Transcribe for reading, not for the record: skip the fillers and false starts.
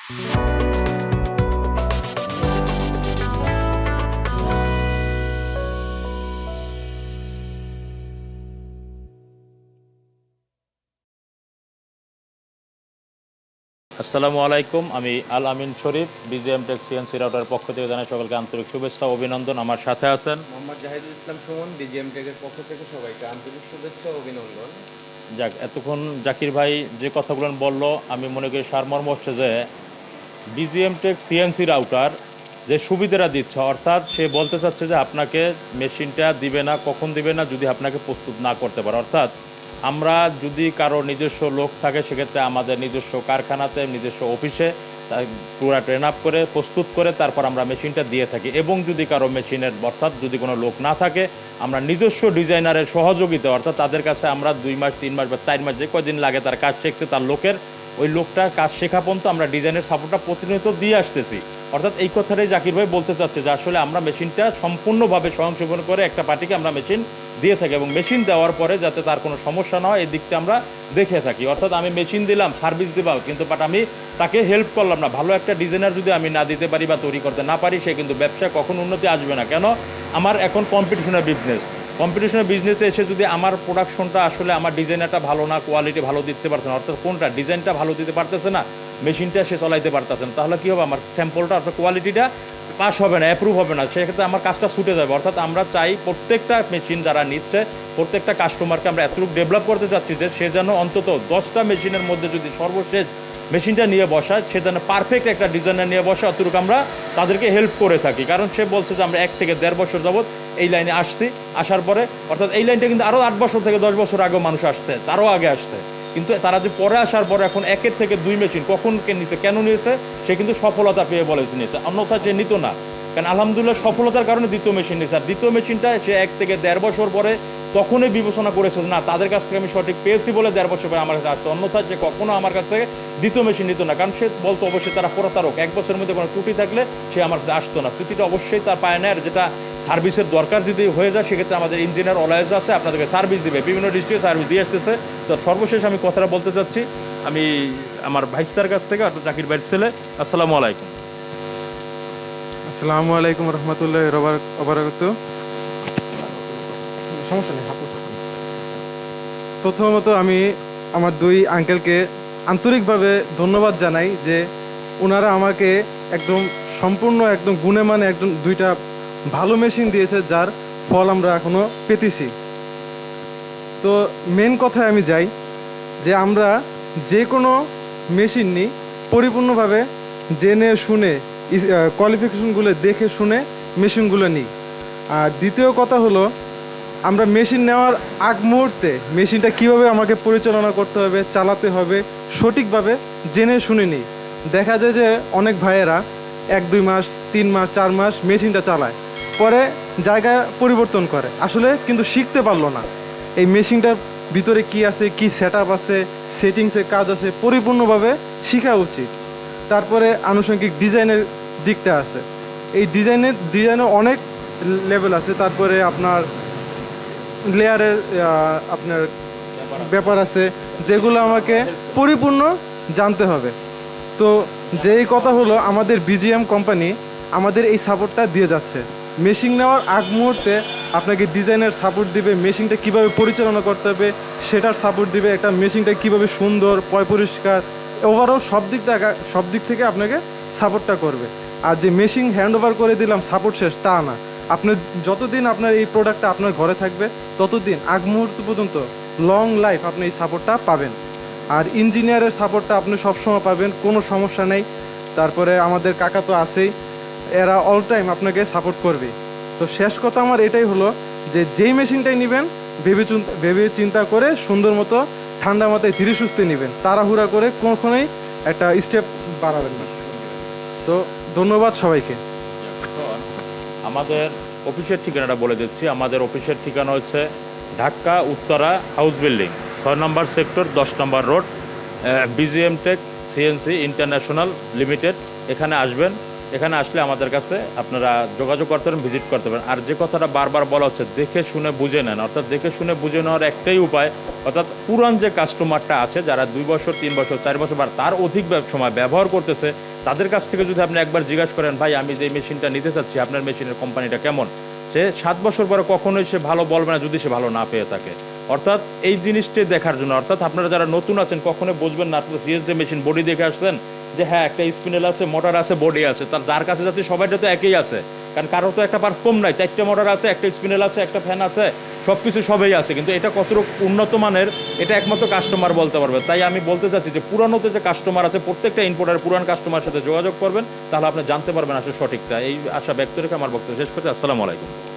আসসালামু আলাইকুম, আমি আল আমিন শরীফ, বিজিএম টেক সিএনসি রাউটার পক্ষ থেকে জানাই সকলকে আন্তরিক শুভেচ্ছা ও অভিনন্দন। আমার সাথে আছেন মোহাম্মদ জাহিদুল ইসলাম সুমন, বিজিএম টেকের পক্ষ থেকে সবাইকে আন্তরিক শুভেচ্ছা ও অভিনন্দন। যাক, এতক্ষণ জাকির ভাই যে কথাগুলো বললো আমি মনে করি সারমর্ম হচ্ছে যে বিজিএম টেক সিএনসি রাউটার যে সুবিধাটা দিচ্ছে, অর্থাৎ সে বলতে চাচ্ছে যে আপনাকে মেশিনটা দিবে না, কখন দিবে না, যদি আপনাকে প্রস্তুত না করতে পারে। অর্থাৎ আমরা যদি কারো নিজস্ব লোক থাকে সেক্ষেত্রে আমাদের নিজস্ব কারখানাতে, নিজস্ব অফিসে পুরো ট্রেন আপ করে প্রস্তুত করে তারপর আমরা মেশিনটা দিয়ে থাকি। এবং যদি কারো মেশিনের অর্থাৎ যদি কোনো লোক না থাকে, আমরা নিজস্ব ডিজাইনারের সহযোগিতা অর্থাৎ তাদের কাছে আমরা 2 মাস 3 মাস বা 4 মাস যে কয়দিন লাগে তার কাজ শিখতে, তার লোকের ওই লোকটার কাজ শেখা পর্যন্ত আমরা ডিজাইনের সাপোর্টটা প্রতিনিয়ত দিয়ে আসতেছি। অর্থাৎ এই কথাটাই জাকির ভাই বলতে চাচ্ছে যে আসলে আমরা মেশিনটা সম্পূর্ণভাবে স্বয়ংসম্পূর্ণ করে একটা পার্টিকে আমরা মেশিন দিয়ে থাকি এবং মেশিন দেওয়ার পরে যাতে তার কোনো সমস্যা না হয় এই দিকটা আমরা দেখে থাকি। অর্থাৎ আমি মেশিন দিলাম, সার্ভিস দিলাম, কিন্তু বাট আমি তাকে হেল্প করলাম না। ভালো একটা ডিজাইনার যদি আমি না দিতে পারি বা তৈরি করতে না পারি, সে কিন্তু ব্যবসায় কখন উন্নতি আসবে না। কেন? আমার এখন কম্পিটিশনের বিজনেসে এসে যদি আমার প্রোডাকশনটা আসলে আমার ডিজাইনারটা ভালো না, কোয়ালিটি ভালো দিতে পারছে না, অর্থাৎ কোনটা ডিজাইনটা ভালো দিতে পারতেছে না, মেশিনটা সে চলাইতে পারতেছে না, তাহলে কী হবে? আমার স্যাম্পলটা অর্থাৎ কোয়ালিটিটা পাস হবে না, অ্যাপ্রুভ হবে না, সেক্ষেত্রে আমার কাজটা ছুটে যাবে। অর্থাৎ আমরা চাই প্রত্যেকটা মেশিন যারা নিচ্ছে, প্রত্যেকটা কাস্টমারকে আমরা এতটুকু ডেভেলপ করতে চাচ্ছি যে সে যেন অন্তত 10টা মেশিনের মধ্যে যদি সর্বশেষ মেশিনটা নিয়ে বসায়, সে যেন পারফেক্ট একটা ডিজাইনার নিয়ে বসে, অতটুকু আমরা তাদেরকে হেল্প করে থাকি। কারণ সে বলছে যে আমরা 1 থেকে 1.5 বছর যাবৎ এই লাইনে আসার পরে, অর্থাৎ এই লাইনটা কিন্তু আরও 8 বছর থেকে 10 বছর আগেও মানুষ আসছে, তারও আগে আসছে, কিন্তু তারা যে পরে আসার পরে এখন 1 থেকে 2 মেশিন কখন নিয়েছে, কেন নিয়েছে, সে কিন্তু সফলতা পেয়ে বলেছে নিয়েছে, অন্যথা সে নিত না। কারণ আলহামদুলিল্লাহ সফলতার কারণে দ্বিতীয় মেশিন নিয়েছে। আর দ্বিতীয় মেশিনটা সে 1 থেকে 1.5 বছর পরে তখনই বিবেচনা করেছে না তাদের কাছ থেকে আমি সঠিক পেয়েছি বলে 1.5 বছর পরে আমার কাছে আসতো, অন্যথা যে কখনো আমার কাছ থেকে দ্বিতীয় মেশিন নিত না। কারণ সে বলতো অবশ্যই তারা প্রতারক, 1 বছরের মধ্যে কোনো ত্রুটি থাকলে সে আমার কাছে আসতো না, ত্রুটিটা অবশ্যই তার পায় না। আর যেটা সার্ভিসের দরকার যদি হয়ে যায় সেক্ষেত্রে আমাদের ইঞ্জিনিয়ার অলওয়েজ আছে, আপনাদেরকে সার্ভিস দিবে, বিভিন্ন ডিস্ট্রিক্টে সার্ভিস দিয়ে আসতেছে। তো সর্বশেষ আমি কথাটা বলতে চাচ্ছি আমি আমার ভাইস্তার কাছ থেকে, অর্থাৎ জাকির ভাইয়ের ছেলে। আসসালামু আলাইকুম। আসসালামু আলাইকুম রহমতুল্লাহ ওবারাকাতুহু। সমস্যা নেই। প্রথমত আমি আমার 2 আঙ্কেলকে আন্তরিকভাবে ধন্যবাদ জানাই যে ওনারা আমাকে একদম সম্পূর্ণ একদম গুণে মানে একদম 2টা ভালো মেশিন দিয়েছে, যার ফল আমরা এখনও পেতেছি। তো মেন কথায় আমি যাই যে আমরা যে কোনো মেশিন নিই পরিপূর্ণভাবে জেনে শুনে, কোয়ালিফিকেশনগুলো দেখে শুনে মেশিনগুলো নিই। আর দ্বিতীয় কথা হলো, আমরা মেশিন নেওয়ার আগ মুহূর্তে মেশিনটা কীভাবে আমাকে পরিচালনা করতে হবে, চালাতে হবে, সঠিকভাবে জেনে শুনে নিই। দেখা যায় যে অনেক ভাইয়েরা 1-2 মাস 3 মাস 4 মাস মেশিনটা চালায়, পরে জায়গা পরিবর্তন করে, আসলে কিন্তু শিখতে পারলো না এই মেশিনটার ভিতরে কি আছে, কি সেট আপ আছে, সেটিংসের কাজ আছে, পরিপূর্ণভাবে শেখা উচিত। তারপরে আনুষঙ্গিক ডিজাইনের দিকটা আছে, এই ডিজাইনের অনেক লেভেল আছে। তারপরে আপনার লেয়ারের আপনার ব্যাপার আছে, যেগুলো আমাকে পরিপূর্ণ জানতে হবে। তো যেই কথা হলো, আমাদের বিজিএম কোম্পানি আমাদের এই সাপোর্টটা দিয়ে যাচ্ছে। মেশিন নেওয়ার আগ মুহূর্তে আপনাকে ডিজাইনের সাপোর্ট দিবে, মেশিনটা কীভাবে পরিচালনা করতে হবে সেটার সাপোর্ট দিবে, একটা মেশিনটা কীভাবে সুন্দর পরিষ্কার ওভারঅল সব দিক থেকে আপনাকে সাপোর্টটা করবে। আর যে মেশিন হ্যান্ড ওভার করে দিলাম সাপোর্ট শেষ, তা না। আপনার যতদিন আপনার এই প্রোডাক্টটা আপনার ঘরে থাকবে ততদিন আগ মুহূর্ত পর্যন্ত লং লাইফ আপনি এই সাপোর্টটা পাবেন। আর ইঞ্জিনিয়ারের সাপোর্টটা আপনি সবসময় পাবেন, কোনো সমস্যা নেই। তারপরে আমাদের কাকা তো আছেই, এরা অল টাইম আপনাকে সাপোর্ট করবে। তো শেষ কথা আমার এটাই হলো যে যেই মেশিনটাই নেবেন ভেবে চিন্তা করে সুন্দর মতো ঠান্ডা মাথায় ধীরে সুস্থে নেবেন, তাড়াহুড়া করে কখনোই একটা স্টেপ বাড়াবেন না। তো ধন্যবাদ সবাইকে। আমাদের অফিসের ঠিকানাটা বলে দিচ্ছি। আমাদের অফিসের ঠিকানা হচ্ছে ঢাকা উত্তরা হাউস বিল্ডিং 6 নম্বর সেক্টর 10 নম্বর road, BGM Tech CNC International Limited. এখানে আসবেন, এখানে আসলে আমাদের কাছে আপনারা যোগাযোগ করতে পারেন, ভিজিট করতে পারেন। আর যে কথাটা বারবার বলা হচ্ছে দেখে শুনে বুঝে নেন, অর্থাৎ দেখে শুনে বুঝে নেওয়ার একটাই উপায়, অর্থাৎ পুরান যে কাস্টমারটা আছে যারা 2 বছর 3 বছর 4 বছর বা তার অধিক সময় ব্যবহার করতেছে, তাদের কাছ থেকে যদি আপনি একবার জিজ্ঞাসা করেন ভাই আমি যে মেশিনটা নিতে চাচ্ছি আপনার মেশিনের কোম্পানিটা কেমন, সে 7 বছর পরে কখনোই সে ভালো বলবে না যদি সে ভালো না পেয়ে থাকে। অর্থাৎ এই জিনিসটি দেখার জন্য, অর্থাৎ আপনারা যারা নতুন আছেন কখনোই বুঝবেন না আপনারা সিএস যে মেশিন বডি দেখে আসছেন যে হ্যাঁ একটা স্পিনেল আছে, মোটর আছে, বডি আছে, তার যার কাছে যাচ্ছে সবাইটা তো একই আছে, কারণ কারো তো একটা পার্টস কম নাই, 4টে মোটর আছে, একটা স্পিনেল আছে, একটা ফ্যান আছে, সব কিছু সবই আছে, কিন্তু এটা কতটুকু উন্নত মানের এটা একমাত্র কাস্টমার বলতে পারবে। তাই আমি বলতে চাচ্ছি যে পুরানোতে যে কাস্টমার আছে প্রত্যেকটা ইম্পোর্টার পুরান কাস্টমারের সাথে যোগাযোগ করবেন, তাহলে আপনি জানতে পারবেন আসলে সঠিকটা। এই আশা ব্যক্ত রেখে আমার বক্তব্য শেষ করছি। আসসালামু আলাইকুম।